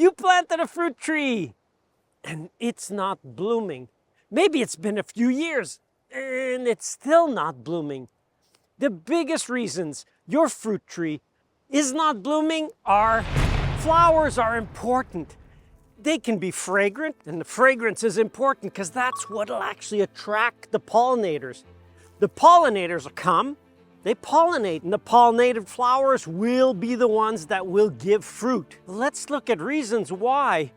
You planted a fruit tree and it's not blooming. Maybe it's been a few years and it's still not blooming. The biggest reasons your fruit tree is not blooming are flowers are important. They can be fragrant, and the fragrance is important because that's what will actually attract the pollinators. The pollinators will come, they pollinate, and the pollinated flowers will be the ones that will give fruit. Let's look at reasons why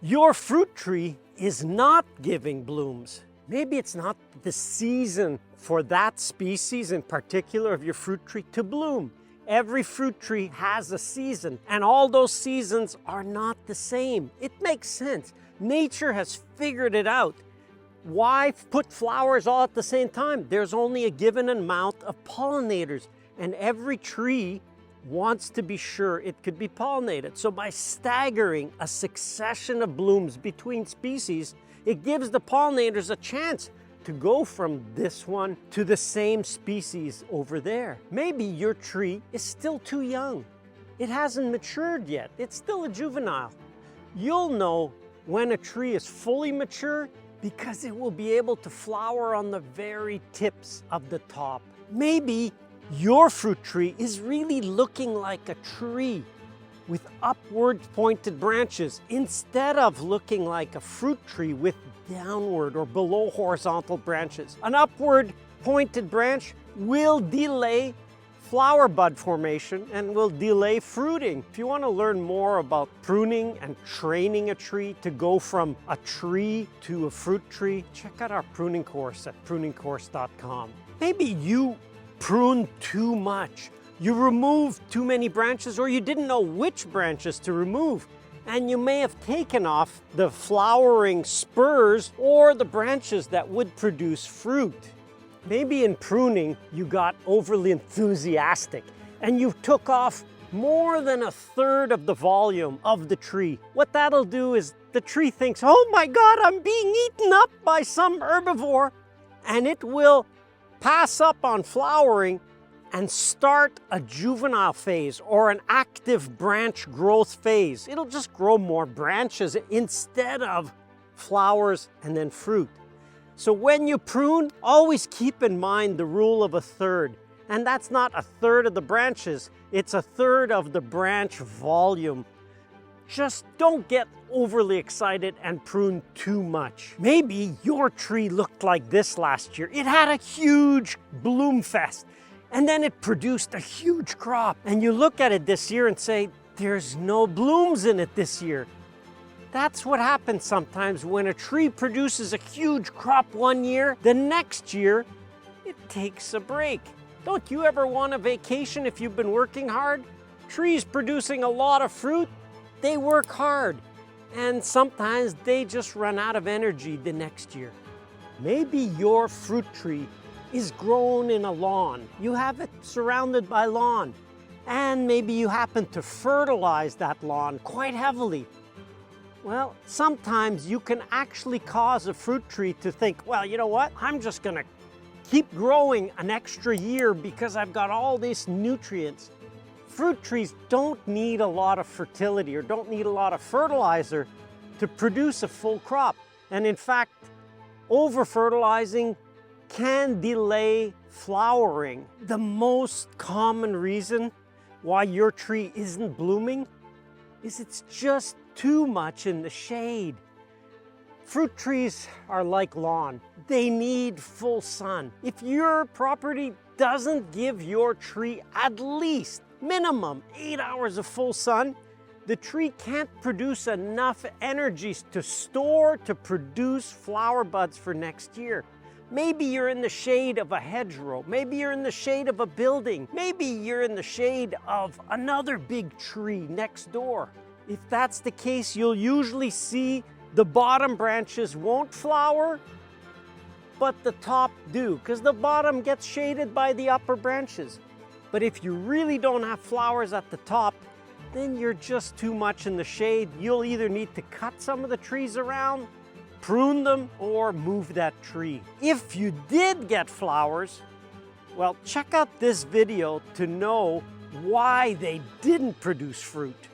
your fruit tree is not giving blooms. Maybe it's not the season for that species in particular of your fruit tree to bloom. Every fruit tree has a season, and all those seasons are not the same. It makes sense. Nature has figured it out. Why put flowers all at the same time? There's only a given amount of pollinators, and every tree wants to be sure it could be pollinated. So by staggering a succession of blooms between species, it gives the pollinators a chance to go from this one to the same species over there. Maybe your tree is still too young. It hasn't matured yet. It's still a juvenile. You'll know when a tree is fully mature because it will be able to flower on the very tips of the top. Maybe your fruit tree is really looking like a tree with upward pointed branches instead of looking like a fruit tree with downward or below horizontal branches. An upward pointed branch will delay flower bud formation and will delay fruiting. If you want to learn more about pruning and training a tree to go from a tree to a fruit tree, check out our pruning course at pruningcourse.com. Maybe you pruned too much. You removed too many branches, or you didn't know which branches to remove. And you may have taken off the flowering spurs or the branches that would produce fruit. Maybe in pruning, you got overly enthusiastic and you took off more than a third of the volume of the tree. What that'll do is the tree thinks, oh my God, I'm being eaten up by some herbivore, and it will pass up on flowering and start a juvenile phase or an active branch growth phase. It'll just grow more branches instead of flowers and then fruit. So when you prune, always keep in mind the rule of a third. And that's not a third of the branches, it's a third of the branch volume. Just don't get overly excited and prune too much. Maybe your tree looked like this last year. It had a huge bloom fest, and then it produced a huge crop. And you look at it this year and say, there's no blooms in it this year. That's what happens sometimes when a tree produces a huge crop one year, the next year it takes a break. Don't you ever want a vacation if you've been working hard? Trees producing a lot of fruit, they work hard, and sometimes they just run out of energy the next year. Maybe your fruit tree is grown in a lawn. You have it surrounded by lawn, and maybe you happen to fertilize that lawn quite heavily. Well, sometimes you can actually cause a fruit tree to think, well, you know what? I'm just gonna keep growing an extra year because I've got all these nutrients. Fruit trees don't need a lot of fertility or don't need a lot of fertilizer to produce a full crop. And in fact, over-fertilizing can delay flowering. The most common reason why your tree isn't blooming is it's just too much in the shade. Fruit trees are like lawn. They need full sun. If your property doesn't give your tree at least minimum 8 hours of full sun, the tree can't produce enough energy to store to produce flower buds for next year. Maybe you're in the shade of a hedgerow. Maybe you're in the shade of a building. Maybe you're in the shade of another big tree next door. If that's the case, you'll usually see the bottom branches won't flower, but the top do, because the bottom gets shaded by the upper branches. But if you really don't have flowers at the top, then you're just too much in the shade. You'll either need to cut some of the trees around, prune them, or move that tree. If you did get flowers, well, check out this video to know why they didn't produce fruit.